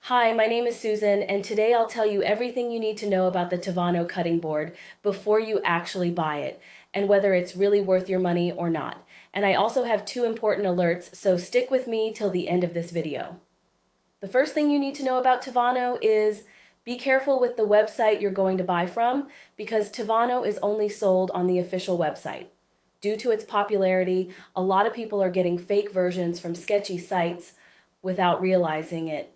Hi, my name is Susan, and today I'll tell you everything you need to know about the Tivano cutting board before you actually buy it, and whether it's really worth your money or not. And I also have two important alerts, so stick with me till the end of this video. The first thing you need to know about Tivano is be careful with the website you're going to buy from, because Tivano is only sold on the official website. Due to its popularity, a lot of people are getting fake versions from sketchy sites without realizing it.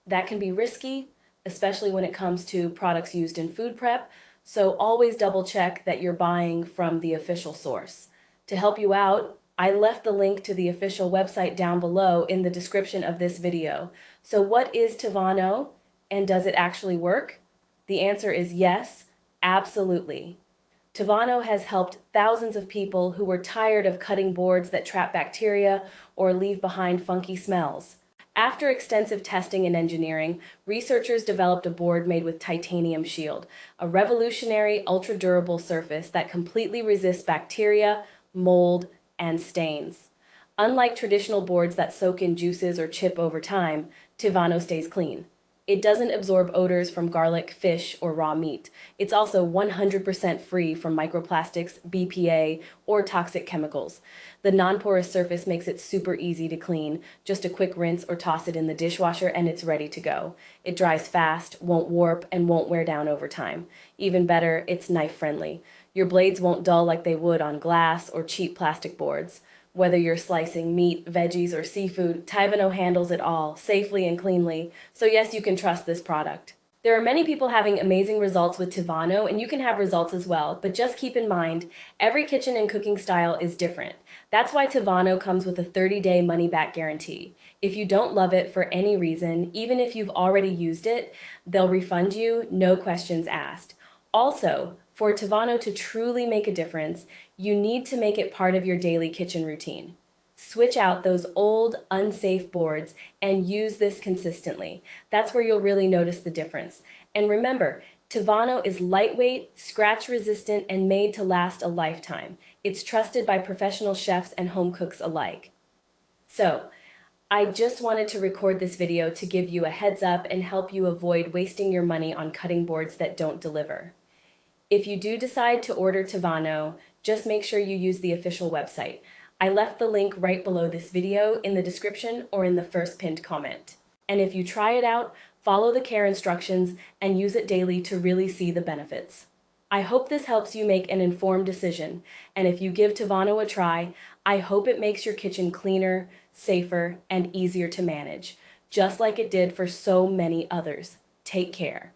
That can be risky, especially when it comes to products used in food prep, so always double check that you're buying from the official source. To help you out, I left the link to the official website down below in the description of this video. So what is Tivano, and does it actually work? The answer is yes, absolutely. Tivano has helped thousands of people who were tired of cutting boards that trap bacteria or leave behind funky smells. After extensive testing and engineering, researchers developed a board made with titanium shield, a revolutionary ultra-durable surface that completely resists bacteria, mold, and stains. Unlike traditional boards that soak in juices or chip over time, Tivano stays clean. It doesn't absorb odors from garlic, fish, or raw meat. It's also 100% free from microplastics, BPA, or toxic chemicals. The non-porous surface makes it super easy to clean. Just a quick rinse or toss it in the dishwasher and it's ready to go. It dries fast, won't warp, and won't wear down over time. Even better, it's knife-friendly. Your blades won't dull like they would on glass or cheap plastic boards. Whether you're slicing meat, veggies, or seafood, Tivano handles it all, safely and cleanly, so yes, you can trust this product. There are many people having amazing results with Tivano, and you can have results as well, but just keep in mind, every kitchen and cooking style is different. That's why Tivano comes with a 30-day money-back guarantee. If you don't love it for any reason, even if you've already used it, they'll refund you, no questions asked. Also, for Tivano to truly make a difference, you need to make it part of your daily kitchen routine. Switch out those old, unsafe boards and use this consistently. That's where you'll really notice the difference. And remember, Tivano is lightweight, scratch-resistant, and made to last a lifetime. It's trusted by professional chefs and home cooks alike. So, I just wanted to record this video to give you a heads up and help you avoid wasting your money on cutting boards that don't deliver. If you do decide to order Tivano, just make sure you use the official website. I left the link right below this video in the description or in the first pinned comment. And if you try it out, follow the care instructions and use it daily to really see the benefits. I hope this helps you make an informed decision, and if you give Tivano a try, I hope it makes your kitchen cleaner, safer, and easier to manage, just like it did for so many others. Take care.